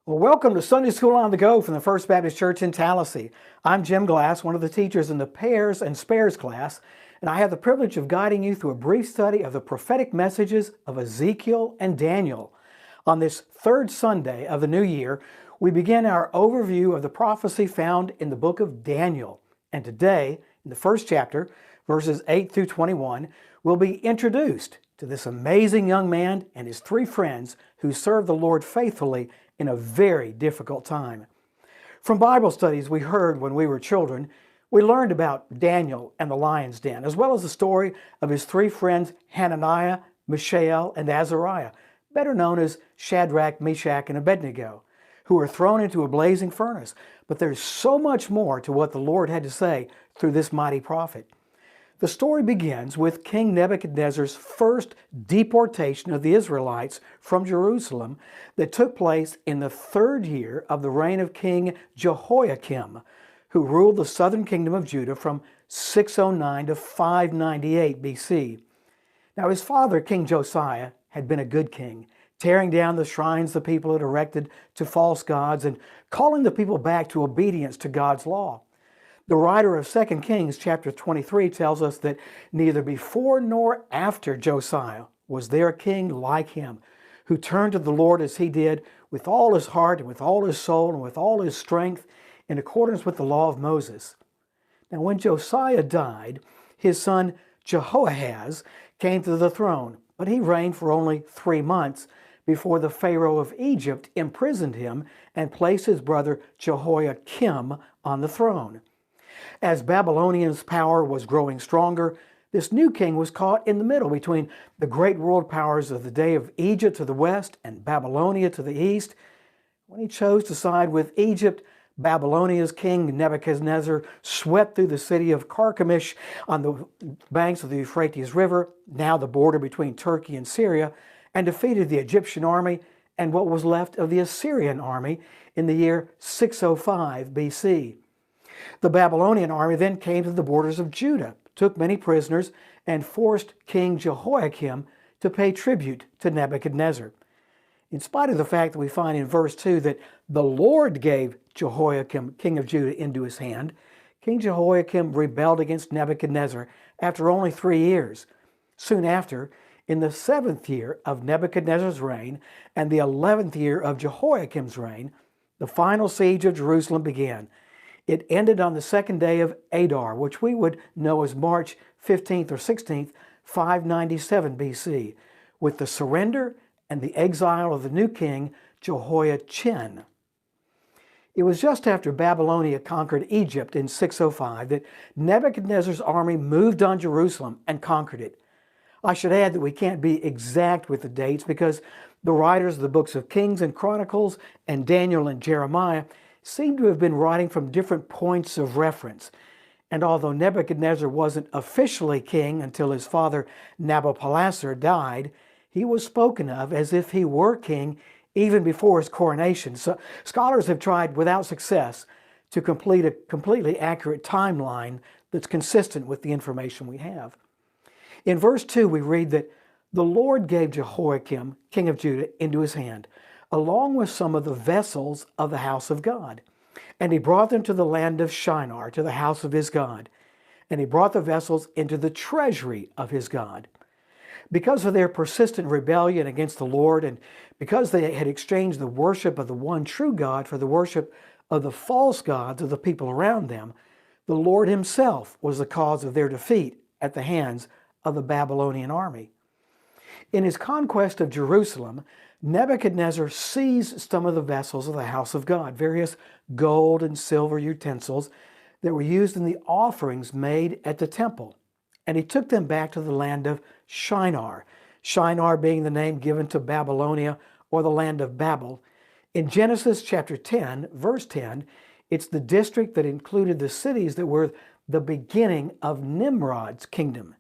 Well, welcome to Sunday School on the Go from the First Baptist Church in Tallahassee. I'm Jim Glass, one of the teachers in the Pairs and Spares class, and I have the privilege of guiding you through a brief study of the prophetic messages of Ezekiel and Daniel. On this third Sunday of the new year, we begin our overview of the prophecy found in the book of Daniel. And today, in the first chapter, verses 8 through 21, we'll be introduced to this amazing young man and his three friends who served the Lord faithfully in a very difficult time. From Bible studies we heard when we were children, we learned about Daniel and the lion's den, as well as the story of his three friends Hananiah, Mishael, and Azariah, better known as Shadrach, Meshach, and Abednego, who were thrown into a blazing furnace. But there's so much more to what the Lord had to say through this mighty prophet. The story begins with King Nebuchadnezzar's first deportation of the Israelites from Jerusalem that took place in the third year of the reign of King Jehoiakim, who ruled the southern kingdom of Judah from 609 to 598 BC. Now his father, King Josiah, had been a good king, tearing down the shrines the people had erected to false gods and calling the people back to obedience to God's law. The writer of 2 Kings chapter 23 tells us that neither before nor after Josiah was there a king like him, who turned to the Lord as he did with all his heart and with all his soul and with all his strength in accordance with the law of Moses. Now when Josiah died, his son Jehoahaz came to the throne, but he reigned for only 3 months before the Pharaoh of Egypt imprisoned him and placed his brother Jehoiakim on the throne. As Babylonians' power was growing stronger, this new king was caught in the middle between the great world powers of the day of Egypt to the west and Babylonia to the east. When he chose to side with Egypt, Babylonia's king Nebuchadnezzar swept through the city of Carchemish on the banks of the Euphrates River, now the border between Turkey and Syria, and defeated the Egyptian army and what was left of the Assyrian army in the year 605 BC. The Babylonian army then came to the borders of Judah, took many prisoners, and forced King Jehoiakim to pay tribute to Nebuchadnezzar. In spite of the fact that we find in verse 2 that the Lord gave Jehoiakim, king of Judah, into his hand, King Jehoiakim rebelled against Nebuchadnezzar after only 3 years. Soon after, in the 7th year of Nebuchadnezzar's reign and the 11th year of Jehoiakim's reign, the final siege of Jerusalem began. It ended on the second day of Adar, which we would know as March 15th or 16th, 597 BC, with the surrender and the exile of the new king, Jehoiachin. It was just after Babylonia conquered Egypt in 605 that Nebuchadnezzar's army moved on Jerusalem and conquered it. I should add that we can't be exact with the dates because the writers of the books of Kings and Chronicles and Daniel and Jeremiah seem to have been writing from different points of reference. And although Nebuchadnezzar wasn't officially king until his father Nabopolassar died, he was spoken of as if he were king even before his coronation. So scholars have tried without success to complete a completely accurate timeline that's consistent with the information we have. In verse 2 we read that the Lord gave Jehoiakim, king of Judah, into his hand, along with some of the vessels of the house of God. And he brought them to the land of Shinar, to the house of his God. And he brought the vessels into the treasury of his God. Because of their persistent rebellion against the Lord, and because they had exchanged the worship of the one true God for the worship of the false gods of the people around them, the Lord himself was the cause of their defeat at the hands of the Babylonian army. In his conquest of Jerusalem, Nebuchadnezzar seized some of the vessels of the house of God, various gold and silver utensils that were used in the offerings made at the temple. And he took them back to the land of Shinar, Shinar being the name given to Babylonia or the land of Babel. In Genesis chapter 10, verse 10, it's the district that included the cities that were the beginning of Nimrod's kingdom.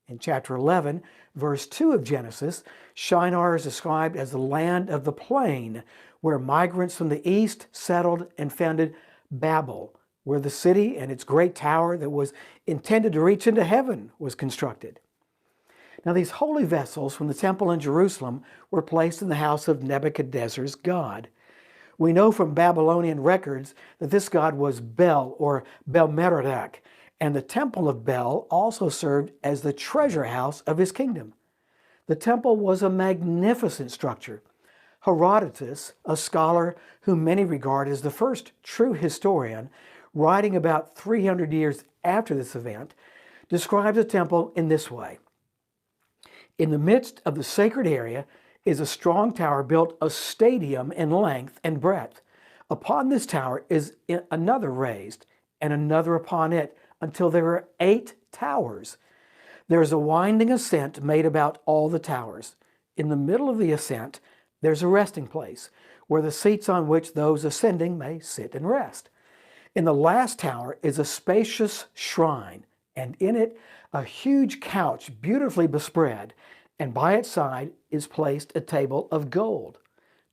In chapter 11, verse 2 of Genesis, Shinar is described as the land of the plain, where migrants from the east settled and founded Babel, where the city and its great tower that was intended to reach into heaven was constructed. Now these holy vessels from the temple in Jerusalem were placed in the house of Nebuchadnezzar's god. We know from Babylonian records that this god was Bel or Bel-Merodach, and the temple of Bel also served as the treasure house of his kingdom. The temple was a magnificent structure. Herodotus, a scholar whom many regard as the first true historian, writing about 300 years after this event, describes the temple in this way. In the midst of the sacred area is a strong tower built a stadium in length and breadth. Upon this tower is another raised, and another upon it, until there are 8 towers. There is a winding ascent made about all the towers. In the middle of the ascent, there's a resting place, where the seats on which those ascending may sit and rest. In the last tower is a spacious shrine, and in it a huge couch beautifully bespread, and by its side is placed a table of gold.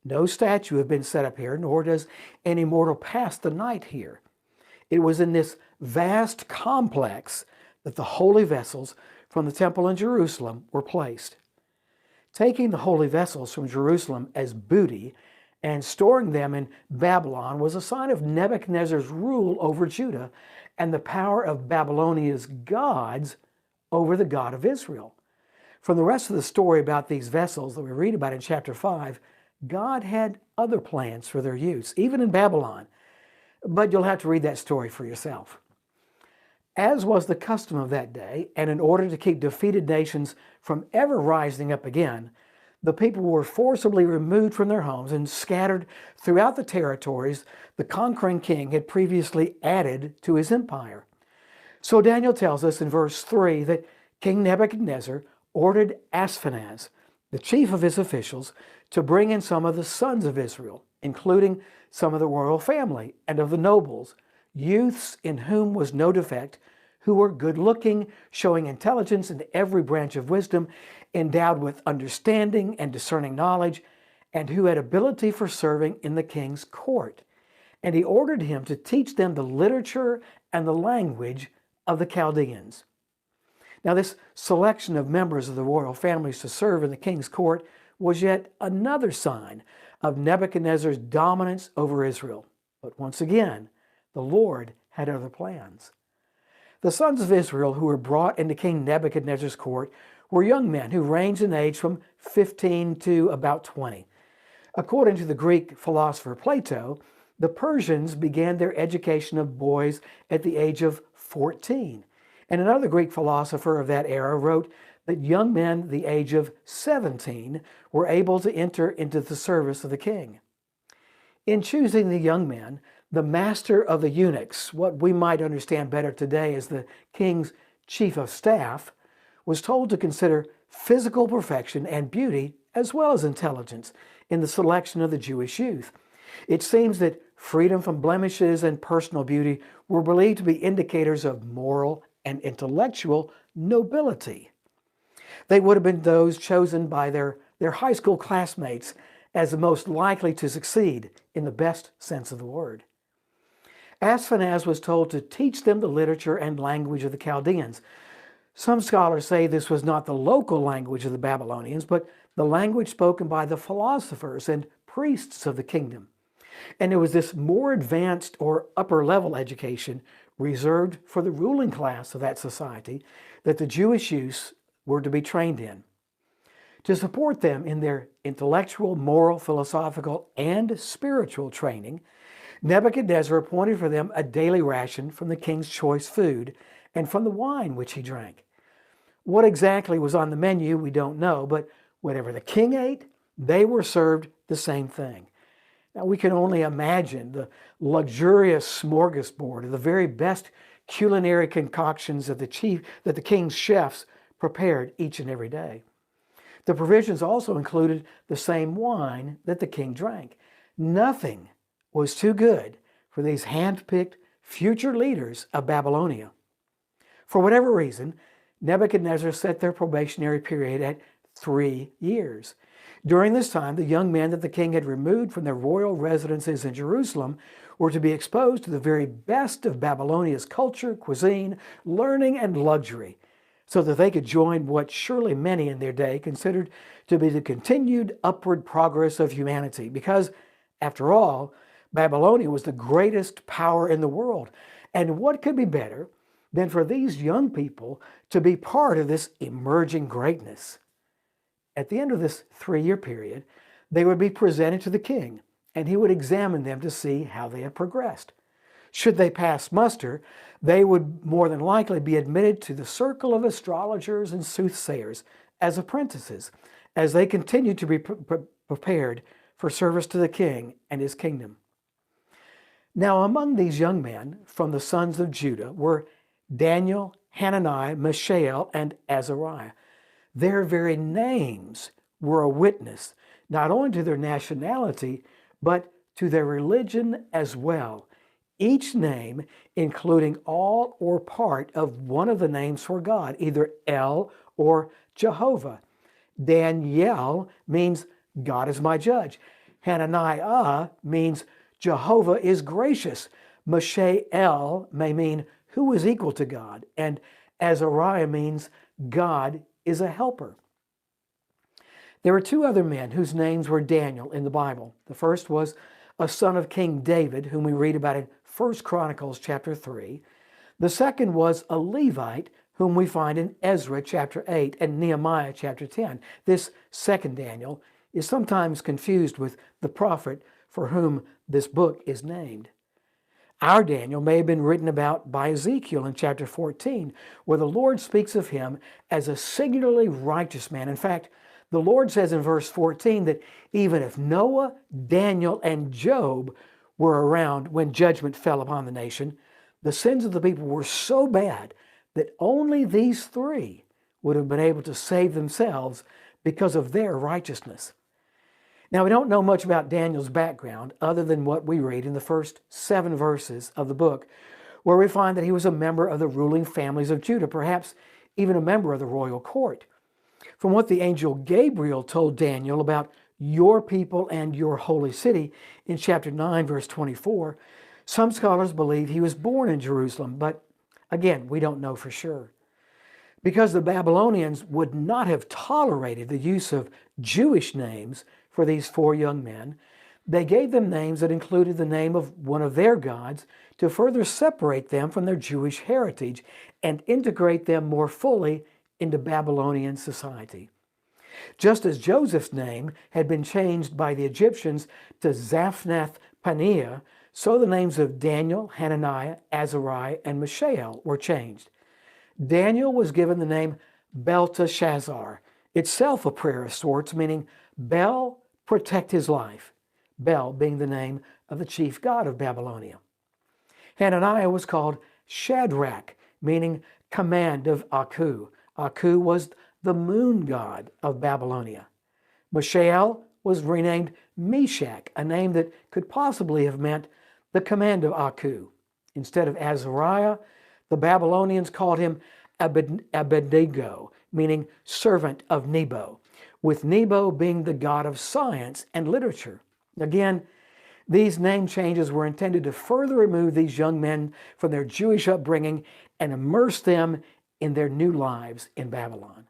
No statue has been set up here, nor does any mortal pass the night here. It was in this vast complex that the holy vessels from the temple in Jerusalem were placed. Taking the holy vessels from Jerusalem as booty and storing them in Babylon was a sign of Nebuchadnezzar's rule over Judah and the power of Babylonia's gods over the God of Israel. From the rest of the story about these vessels that we read about in chapter 5, God had other plans for their use, even in Babylon. But you'll have to read that story for yourself. As was the custom of that day, and in order to keep defeated nations from ever rising up again, the people were forcibly removed from their homes and scattered throughout the territories the conquering king had previously added to his empire. So Daniel tells us in verse 3 that King Nebuchadnezzar ordered Ashpenaz, the chief of his officials, to bring in some of the sons of Israel, including some of the royal family and of the nobles, youths in whom was no defect, who were good-looking, showing intelligence in every branch of wisdom, endowed with understanding and discerning knowledge, and who had ability for serving in the king's court. And he ordered him to teach them the literature and the language of the Chaldeans. Now, this selection of members of the royal families to serve in the king's court was yet another sign of Nebuchadnezzar's dominance over Israel. But once again, the Lord had other plans. The sons of Israel who were brought into King Nebuchadnezzar's court were young men who ranged in age from 15 to about 20. According to the Greek philosopher Plato, the Persians began their education of boys at the age of 14. And another Greek philosopher of that era wrote that young men the age of 17 were able to enter into the service of the king. In choosing the young men, the master of the eunuchs, what we might understand better today as the king's chief of staff, was told to consider physical perfection and beauty as well as intelligence in the selection of the Jewish youth. It seems that freedom from blemishes and personal beauty were believed to be indicators of moral and intellectual nobility. They would have been those chosen by their high school classmates as the most likely to succeed in the best sense of the word. Ashpenaz was told to teach them the literature and language of the Chaldeans. Some scholars say this was not the local language of the Babylonians, but the language spoken by the philosophers and priests of the kingdom. And it was this more advanced or upper level education reserved for the ruling class of that society that the Jewish youths were to be trained in. To support them in their intellectual, moral, philosophical, and spiritual training, Nebuchadnezzar appointed for them a daily ration from the king's choice food and from the wine which he drank. What exactly was on the menu, we don't know, but whatever the king ate, they were served the same thing. Now, we can only imagine the luxurious smorgasbord of the very best culinary concoctions that the king's chefs prepared each and every day. The provisions also included the same wine that the king drank. Nothing was too good for these hand-picked future leaders of Babylonia. For whatever reason, Nebuchadnezzar set their probationary period at 3 years. During this time, the young men that the king had removed from their royal residences in Jerusalem were to be exposed to the very best of Babylonia's culture, cuisine, learning, and luxury, so that they could join what surely many in their day considered to be the continued upward progress of humanity. Because, After all, Babylonia was the greatest power in the world. And what could be better than for these young people to be part of this emerging greatness? At the end of this 3-year period, they would be presented to the king, and he would examine them to see how they had progressed. Should they pass muster, they would more than likely be admitted to the circle of astrologers and soothsayers as apprentices, as they continued to be prepared for service to the king and his kingdom. Now, among these young men from the sons of Judah were Daniel, Hananiah, Mishael, and Azariah. Their very names were a witness not only to their nationality, but to their religion as well. Each name including all or part of one of the names for God, either El or Jehovah. Daniel means God is my judge. Hananiah means Jehovah is gracious. Mishael may mean who is equal to God. And Azariah means God is a helper. There were 2 other men whose names were Daniel in the Bible. The first was a son of King David, whom we read about in 1 Chronicles chapter 3. The second was a Levite, whom we find in Ezra chapter 8 and Nehemiah chapter 10. This second Daniel is sometimes confused with the prophet for whom this book is named. Our Daniel may have been written about by Ezekiel in chapter 14, where the Lord speaks of him as a singularly righteous man. In fact, the Lord says in verse 14 that even if Noah, Daniel, and Job were around when judgment fell upon the nation, the sins of the people were so bad that only these 3 would have been able to save themselves because of their righteousness. Now, we don't know much about Daniel's background other than what we read in the first 7 verses of the book, where we find that he was a member of the ruling families of Judah, perhaps even a member of the royal court. From what the angel Gabriel told Daniel about your people and your holy city in chapter 9, verse 24, some scholars believe he was born in Jerusalem, but again, we don't know for sure. Because the Babylonians would not have tolerated the use of Jewish names for these 4 young men, they gave them names that included the name of one of their gods to further separate them from their Jewish heritage and integrate them more fully into Babylonian society. Just as Joseph's name had been changed by the Egyptians to Zaphnath-Paneah, so the names of Daniel, Hananiah, Azariah, and Mishael were changed. Daniel was given the name Belteshazzar, itself a prayer of sorts, meaning Bel, protect his life, Bel being the name of the chief god of Babylonia. Hananiah was called Shadrach, meaning command of Aku. Aku was the moon god of Babylonia. Mishael was renamed Meshach, a name that could possibly have meant the command of Aku. Instead of Azariah, the Babylonians called him Abednego, meaning servant of Nebo, with Nebo being the god of science and literature. Again, these name changes were intended to further remove these young men from their Jewish upbringing and immerse them in their new lives in Babylon.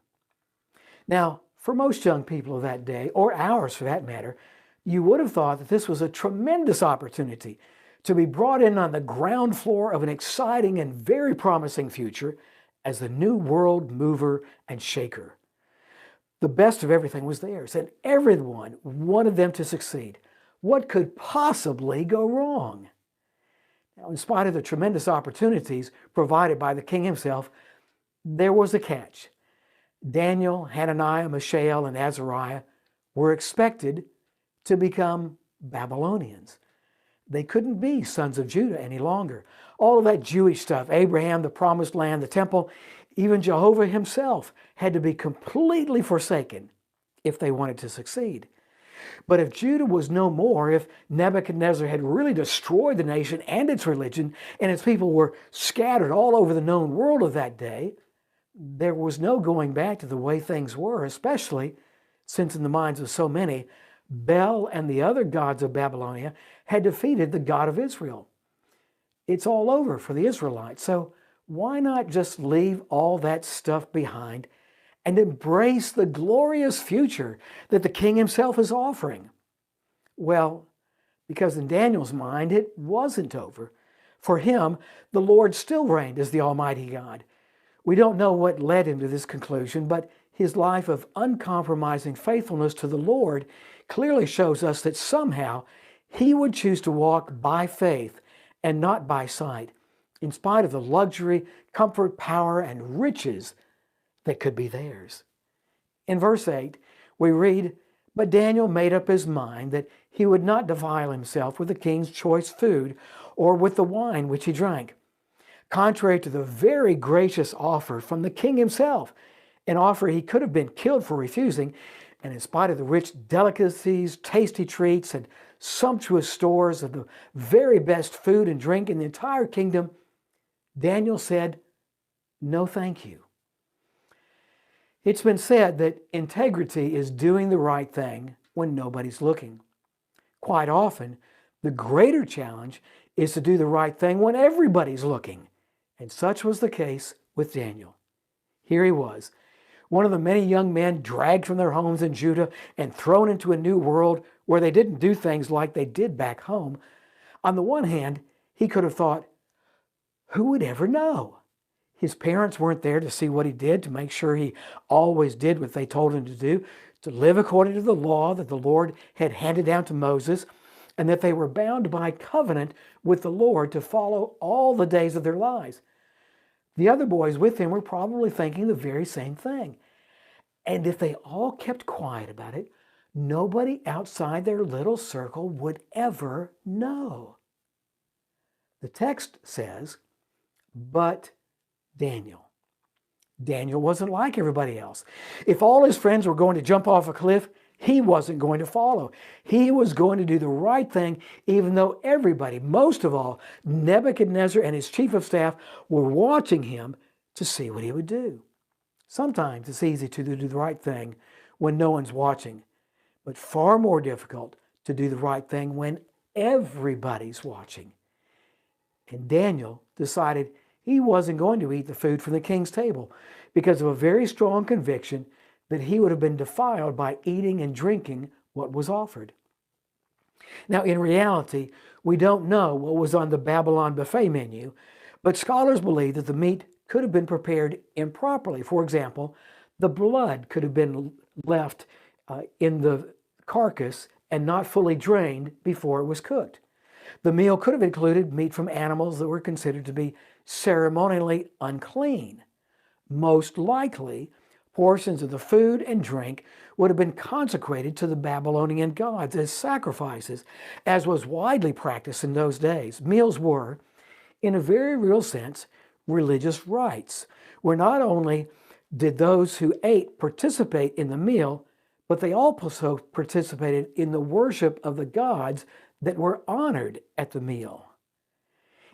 Now, for most young people of that day, or ours for that matter, you would have thought that this was a tremendous opportunity to be brought in on the ground floor of an exciting and very promising future as the new world mover and shaker. The best of everything was theirs, and everyone wanted them to succeed. What could possibly go wrong? Now, in spite of the tremendous opportunities provided by the king himself, there was a catch. Daniel, Hananiah, Mishael, and Azariah were expected to become Babylonians. They couldn't be sons of Judah any longer. All of that Jewish stuff, Abraham, the promised land, the temple, even Jehovah himself had to be completely forsaken if they wanted to succeed. But if Judah was no more, if Nebuchadnezzar had really destroyed the nation and its religion, and its people were scattered all over the known world of that day, there was no going back to the way things were, especially since in the minds of so many, Bel and the other gods of Babylonia had defeated the God of Israel. It's all over for the Israelites, so why not just leave all that stuff behind and embrace the glorious future that the king himself is offering? Well, because in Daniel's mind it wasn't over. For him, the Lord still reigned as the Almighty God. We don't know what led him to this conclusion, but his life of uncompromising faithfulness to the Lord clearly shows us that somehow he would choose to walk by faith and not by sight, in spite of the luxury, comfort, power, and riches that could be theirs. In verse 8, we read, "But Daniel made up his mind that he would not defile himself with the king's choice food or with the wine which he drank, contrary to the very gracious offer from the king himself, an offer he could have been killed for refusing, and in spite of the rich delicacies, tasty treats, and sumptuous stores of the very best food and drink in the entire kingdom, Daniel said, 'No, thank you.'" It's been said that integrity is doing the right thing when nobody's looking. Quite often, the greater challenge is to do the right thing when everybody's looking. And such was the case with Daniel. Here he was, one of the many young men dragged from their homes in Judah and thrown into a new world where they didn't do things like they did back home. On the one hand, he could have thought, who would ever know? His parents weren't there to see what he did, to make sure he always did what they told him to do, to live according to the law that the Lord had handed down to Moses, and that they were bound by covenant with the Lord to follow all the days of their lives. The other boys with him were probably thinking the very same thing. And if they all kept quiet about it, nobody outside their little circle would ever know. The text says, "But Daniel." Daniel wasn't like everybody else. If all his friends were going to jump off a cliff, he wasn't going to follow. He was going to do the right thing, even though everybody, most of all, Nebuchadnezzar and his chief of staff, were watching him to see what he would do. Sometimes it's easy to do the right thing when no one's watching, but far more difficult to do the right thing when everybody's watching. And Daniel decided he wasn't going to eat the food from the king's table because of a very strong conviction that he would have been defiled by eating and drinking what was offered. Now, in reality, we don't know what was on the Babylon buffet menu, but scholars believe that the meat could have been prepared improperly. For example, the blood could have been left in the carcass and not fully drained before it was cooked. The meal could have included meat from animals that were considered to be ceremonially unclean. Most likely, portions of the food and drink would have been consecrated to the Babylonian gods as sacrifices, as was widely practiced in those days. Meals were, in a very real sense, religious rites, where not only did those who ate participate in the meal, but they also participated in the worship of the gods that were honored at the meal.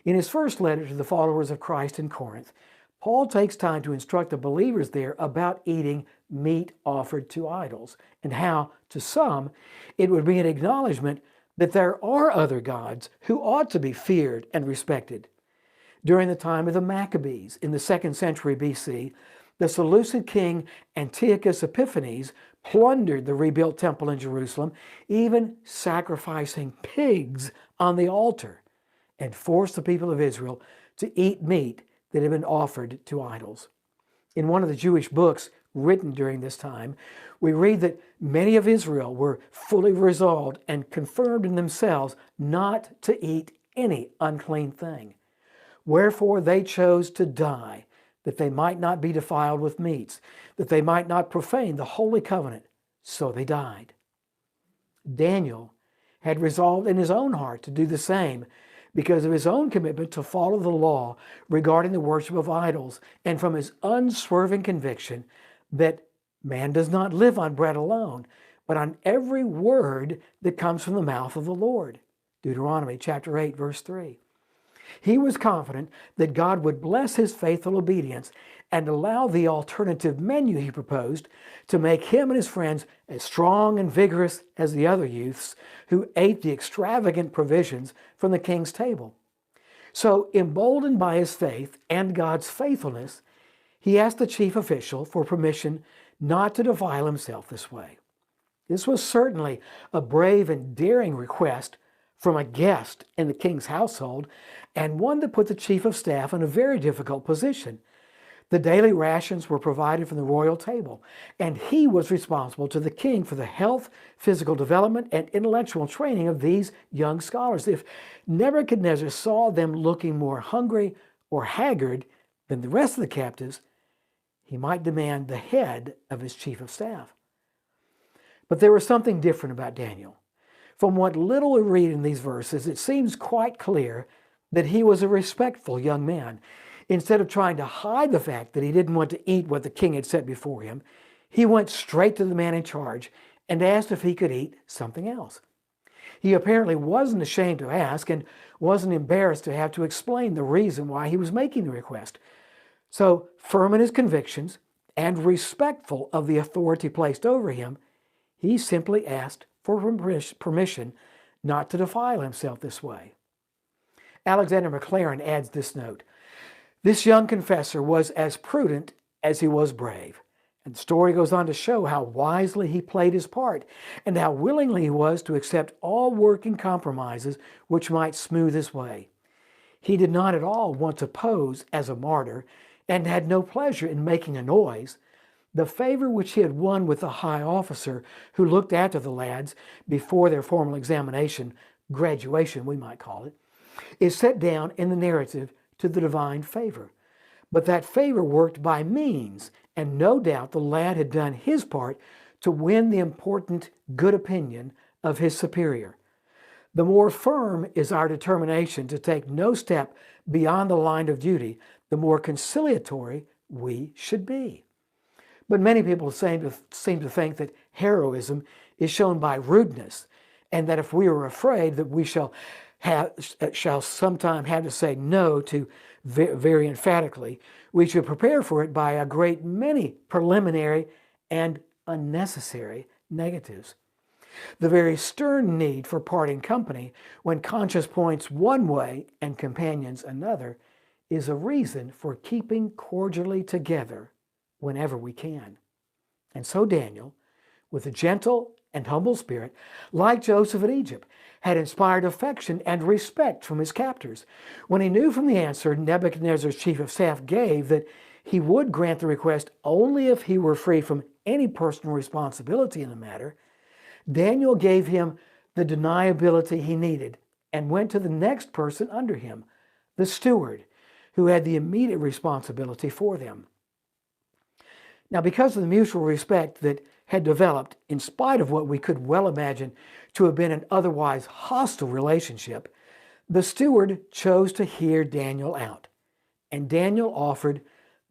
In his first letter to the followers of Christ in Corinth, Paul takes time to instruct the believers there about eating meat offered to idols and how, to some, it would be an acknowledgement that there are other gods who ought to be feared and respected. During the time of the Maccabees in the 2nd century BC, the Seleucid king Antiochus Epiphanes plundered the rebuilt temple in Jerusalem, even sacrificing pigs on the altar, and forced the people of Israel to eat meat that had been offered to idols. In one of the Jewish books written during this time, we read that many of Israel were fully resolved and confirmed in themselves not to eat any unclean thing. Wherefore they chose to die, that they might not be defiled with meats, that they might not profane the holy covenant. So they died. Daniel had resolved in his own heart to do the same because of his own commitment to follow the law regarding the worship of idols, and from his unswerving conviction that man does not live on bread alone, but on every word that comes from the mouth of the Lord. Deuteronomy chapter 8, verse 3. He was confident that God would bless his faithful obedience and allow the alternative menu he proposed to make him and his friends as strong and vigorous as the other youths who ate the extravagant provisions from the king's table. So, emboldened by his faith and God's faithfulness, he asked the chief official for permission not to defile himself this way. This was certainly a brave and daring request from a guest in the king's household, and one that put the chief of staff in a very difficult position. The daily rations were provided from the royal table, and he was responsible to the king for the health, physical development, and intellectual training of these young scholars. If Nebuchadnezzar saw them looking more hungry or haggard than the rest of the captives, he might demand the head of his chief of staff. But there was something different about Daniel. From what little we read in these verses, it seems quite clear that he was a respectful young man. Instead of trying to hide the fact that he didn't want to eat what the king had set before him, he went straight to the man in charge and asked if he could eat something else. He apparently wasn't ashamed to ask and wasn't embarrassed to have to explain the reason why he was making the request. So, firm in his convictions and respectful of the authority placed over him, he simply asked for permission not to defile himself this way. Alexander Maclaren adds this note: "This young confessor was as prudent as he was brave." And the story goes on to show how wisely he played his part and how willingly he was to accept all working compromises which might smooth his way. He did not at all want to pose as a martyr and had no pleasure in making a noise. The favor which he had won with the high officer who looked after the lads before their formal examination, graduation we might call it, is set down in the narrative to the divine favor. But that favor worked by means, and no doubt the lad had done his part to win the important good opinion of his superior. The more firm is our determination to take no step beyond the line of duty, the more conciliatory we should be. But many people seem to think that heroism is shown by rudeness, and that if we are afraid that we shall sometime have to say no to very emphatically, we should prepare for it by a great many preliminary and unnecessary negatives. The very stern need for parting company when conscience points one way and companions another is a reason for keeping cordially together whenever we can. And so Daniel, with a gentle and humble spirit, like Joseph in Egypt, had inspired affection and respect from his captors. When he knew from the answer Nebuchadnezzar's chief of staff gave that he would grant the request only if he were free from any personal responsibility in the matter, Daniel gave him the deniability he needed and went to the next person under him, the steward, who had the immediate responsibility for them. Now, because of the mutual respect that had developed, in spite of what we could well imagine to have been an otherwise hostile relationship, the steward chose to hear Daniel out. And Daniel offered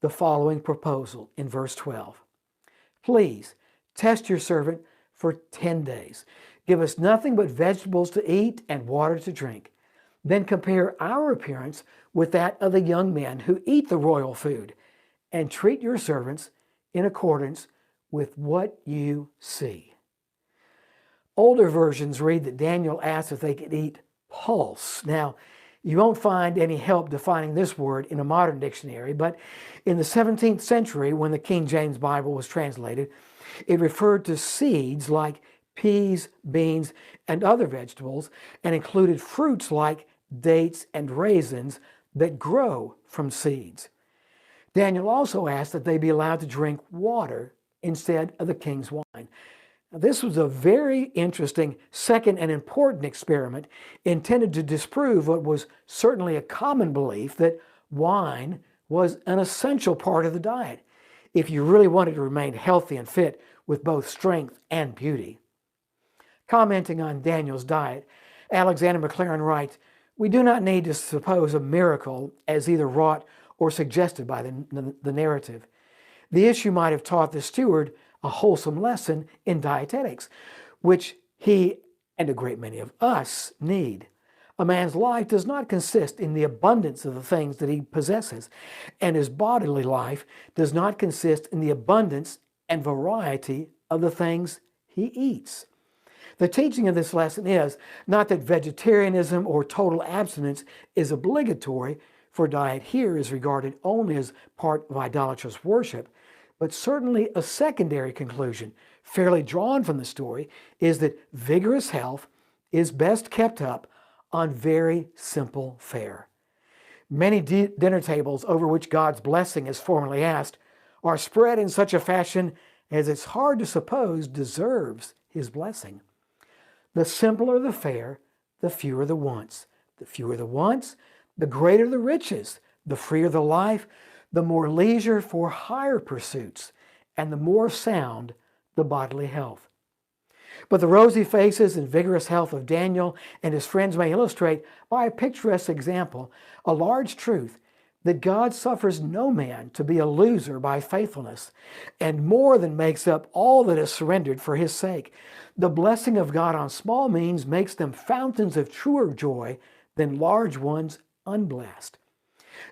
the following proposal in verse 12. "Please test your servant for 10 days. Give us nothing but vegetables to eat and water to drink. Then compare our appearance with that of the young men who eat the royal food, and treat your servants in accordance with what you see." Older versions read that Daniel asked if they could eat pulse. Now, you won't find any help defining this word in a modern dictionary, but in the 17th century, when the King James Bible was translated, it referred to seeds like peas, beans, and other vegetables, and included fruits like dates and raisins that grow from seeds. Daniel also asked that they be allowed to drink water instead of the king's wine. Now, this was a very interesting second and important experiment intended to disprove what was certainly a common belief that wine was an essential part of the diet if you really wanted to remain healthy and fit with both strength and beauty. Commenting on Daniel's diet, Alexander Maclaren writes, "We do not need to suppose a miracle as either wrought or suggested by the narrative. The issue might have taught the steward a wholesome lesson in dietetics, which he and a great many of us need. A man's life does not consist in the abundance of the things that he possesses, and his bodily life does not consist in the abundance and variety of the things he eats." The teaching of this lesson is not that vegetarianism or total abstinence is obligatory, for diet here is regarded only as part of idolatrous worship, but certainly a secondary conclusion, fairly drawn from the story, is that vigorous health is best kept up on very simple fare. Many dinner tables over which God's blessing is formally asked are spread in such a fashion as it's hard to suppose deserves His blessing. The simpler the fare, the fewer the wants. The fewer the wants, the greater the riches, the freer the life, the more leisure for higher pursuits, and the more sound the bodily health. But the rosy faces and vigorous health of Daniel and his friends may illustrate, by a picturesque example, a large truth that God suffers no man to be a loser by faithfulness, and more than makes up all that is surrendered for His sake. The blessing of God on small means makes them fountains of truer joy than large ones unblessed.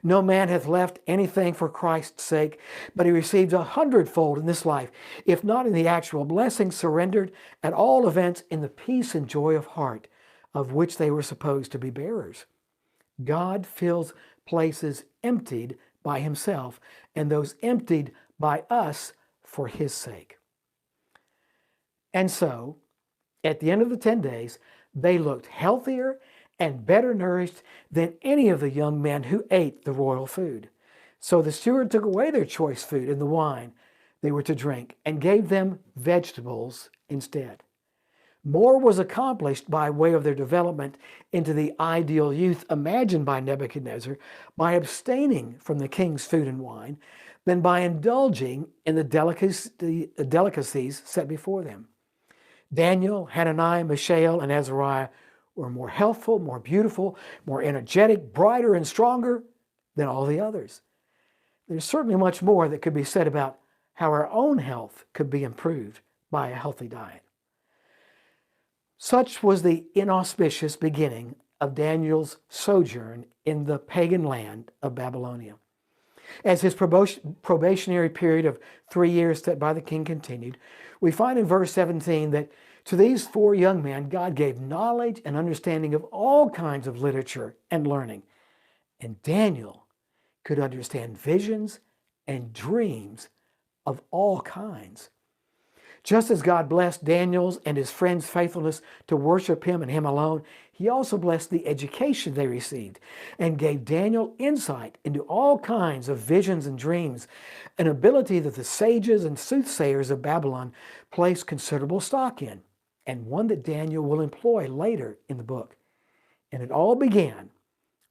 No man hath left anything for Christ's sake, but he receives 100-fold in this life, if not in the actual blessing surrendered, at all events in the peace and joy of heart, of which they were supposed to be bearers. God fills places emptied by Himself, and those emptied by us for His sake. And so, at the end of the 10 days, they looked healthier and better nourished than any of the young men who ate the royal food. So the steward took away their choice food and the wine they were to drink, and gave them vegetables instead. More was accomplished by way of their development into the ideal youth imagined by Nebuchadnezzar by abstaining from the king's food and wine than by indulging in the delicacies set before them. Daniel, Hananiah, Mishael, and Azariah were more healthful, more beautiful, more energetic, brighter, and stronger than all the others. There's certainly much more that could be said about how our own health could be improved by a healthy diet. Such was the inauspicious beginning of Daniel's sojourn in the pagan land of Babylonia. As his probationary period of 3 years set by the king continued, we find in verse 17 that to these 4 young men, God gave knowledge and understanding of all kinds of literature and learning. And Daniel could understand visions and dreams of all kinds. Just as God blessed Daniel's and his friends' faithfulness to worship Him and Him alone, He also blessed the education they received and gave Daniel insight into all kinds of visions and dreams, an ability that the sages and soothsayers of Babylon placed considerable stock in, and one that Daniel will employ later in the book. And it all began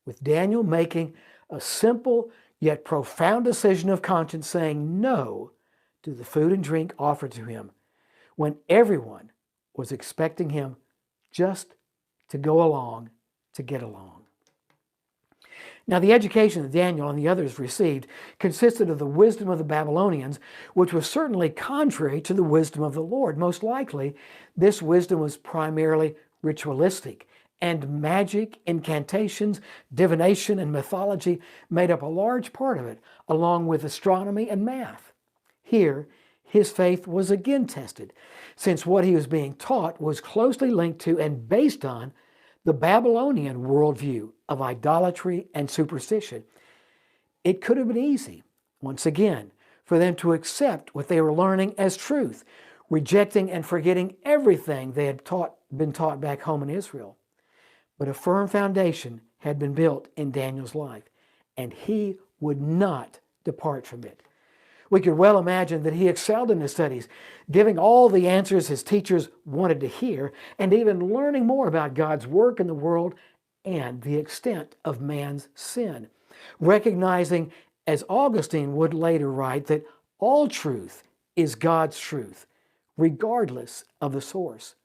with Daniel making a simple yet profound decision of conscience, saying no to the food and drink offered to him, when everyone was expecting him just to go along to get along. Now, the education that Daniel and the others received consisted of the wisdom of the Babylonians, which was certainly contrary to the wisdom of the Lord. Most likely, this wisdom was primarily ritualistic, and magic, incantations, divination, and mythology made up a large part of it, along with astronomy and math. Here, his faith was again tested, since what he was being taught was closely linked to and based on the Babylonian worldview of idolatry and superstition. It could have been easy, once again, for them to accept what they were learning as truth, rejecting and forgetting everything they had been taught back home in Israel. But a firm foundation had been built in Daniel's life, and he would not depart from it. We could well imagine that he excelled in his studies, giving all the answers his teachers wanted to hear, and even learning more about God's work in the world and the extent of man's sin, recognizing, as Augustine would later write, that all truth is God's truth, regardless of the source.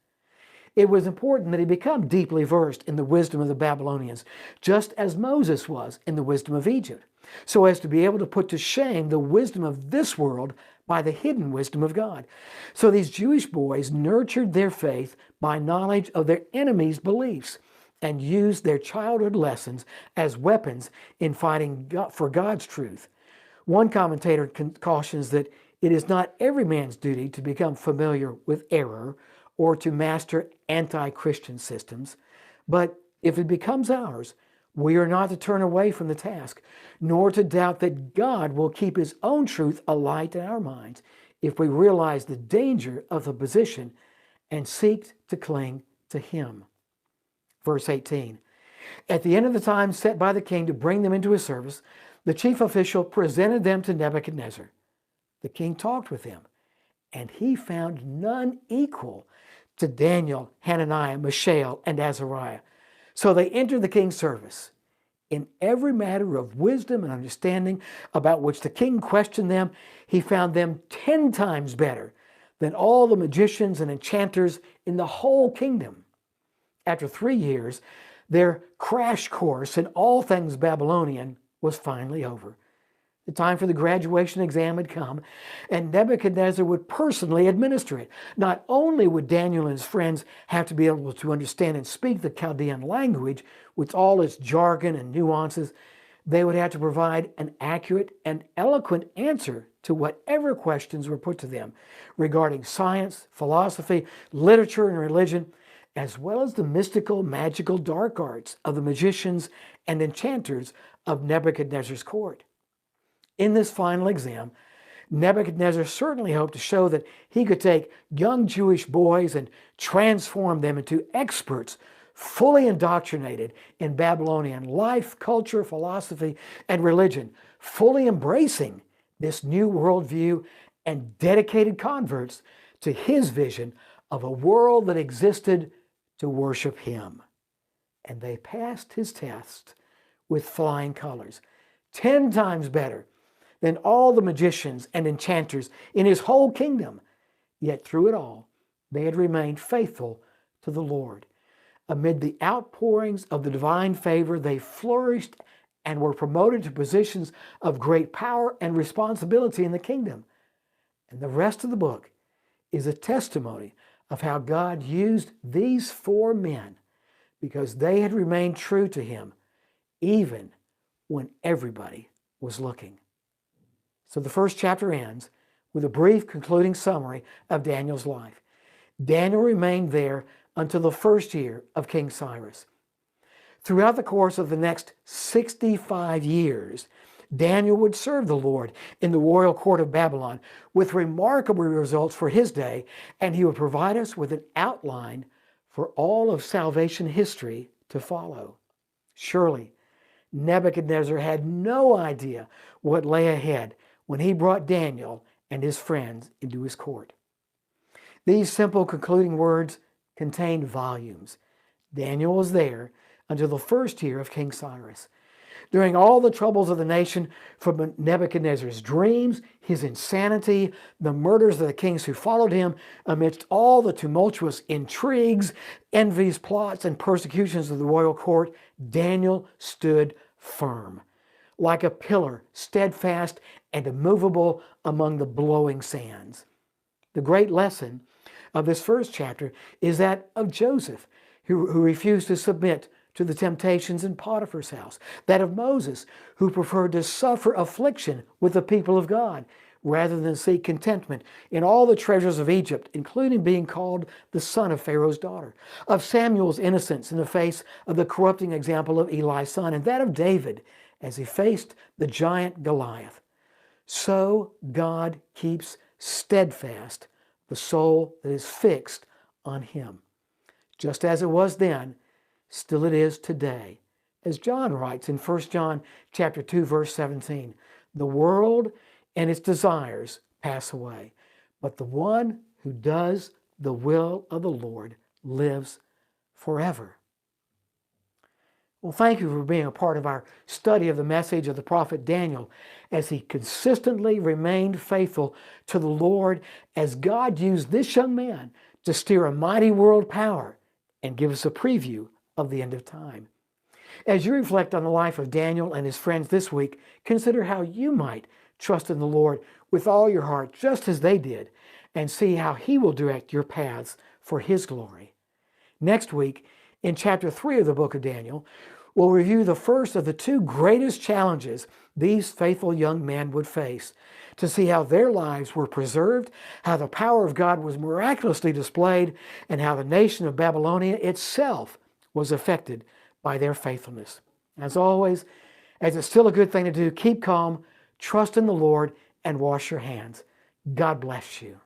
It was important that he become deeply versed in the wisdom of the Babylonians, just as Moses was in the wisdom of Egypt, so as to be able to put to shame the wisdom of this world by the hidden wisdom of God. So these Jewish boys nurtured their faith by knowledge of their enemies' beliefs and used their childhood lessons as weapons in fighting for God's truth. One commentator cautions that it is not every man's duty to become familiar with error or to master anti-Christian systems, but if it becomes ours, we are not to turn away from the task, nor to doubt that God will keep His own truth alight in our minds if we realize the danger of the position and seek to cling to Him. Verse 18, At the end of the time set by the king to bring them into his service, the chief official presented them to Nebuchadnezzar. The king talked with them, and he found none equal to Daniel, Hananiah, Mishael, and Azariah. So they entered the king's service. In every matter of wisdom and understanding about which the king questioned them, he found them 10 times better than all the magicians and enchanters in the whole kingdom. After 3 years, their crash course in all things Babylonian was finally over. The time for the graduation exam had come, and Nebuchadnezzar would personally administer it. Not only would Daniel and his friends have to be able to understand and speak the Chaldean language with all its jargon and nuances, they would have to provide an accurate and eloquent answer to whatever questions were put to them regarding science, philosophy, literature, and religion, as well as the mystical, magical dark arts of the magicians and enchanters of Nebuchadnezzar's court. In this final exam, Nebuchadnezzar certainly hoped to show that he could take young Jewish boys and transform them into experts, fully indoctrinated in Babylonian life, culture, philosophy, and religion, fully embracing this new worldview and dedicated converts to his vision of a world that existed to worship him. And they passed his test with flying colors, 10 times better than all the magicians and enchanters in his whole kingdom. Yet through it all, they had remained faithful to the Lord. Amid the outpourings of the divine favor, they flourished and were promoted to positions of great power and responsibility in the kingdom. And the rest of the book is a testimony of how God used these 4 men because they had remained true to him even when everybody was looking. So the first chapter ends with a brief concluding summary of Daniel's life. Daniel remained there until the first year of King Cyrus. Throughout the course of the next 65 years, Daniel would serve the Lord in the royal court of Babylon with remarkable results for his day, and he would provide us with an outline for all of salvation history to follow. Surely, Nebuchadnezzar had no idea what lay ahead when he brought Daniel and his friends into his court. These simple concluding words contained volumes. Daniel was there until the first year of King Cyrus. During all the troubles of the nation, from Nebuchadnezzar's dreams, his insanity, the murders of the kings who followed him, amidst all the tumultuous intrigues, envies, plots, and persecutions of the royal court, Daniel stood firm, like a pillar, steadfast and immovable among the blowing sands. The great lesson of this first chapter is that of Joseph, who refused to submit to the temptations in Potiphar's house, that of Moses, who preferred to suffer affliction with the people of God rather than seek contentment in all the treasures of Egypt, including being called the son of Pharaoh's daughter, of Samuel's innocence in the face of the corrupting example of Eli's son, and that of David as he faced the giant Goliath. So God keeps steadfast the soul that is fixed on him. Just as it was then, still it is today. As John writes in 1 John chapter 2, verse 17, the world and its desires pass away, but the one who does the will of the Lord lives forever. Well, thank you for being a part of our study of the message of the prophet Daniel as he consistently remained faithful to the Lord as God used this young man to steer a mighty world power and give us a preview of the end of time. As you reflect on the life of Daniel and his friends this week, consider how you might trust in the Lord with all your heart, just as they did, and see how he will direct your paths for his glory. Next week, in chapter 3 of the book of Daniel, we'll review the first of the 2 greatest challenges these faithful young men would face to see how their lives were preserved, how the power of God was miraculously displayed, and how the nation of Babylonia itself was affected by their faithfulness. As always, as it's still a good thing to do, keep calm, trust in the Lord, and wash your hands. God bless you.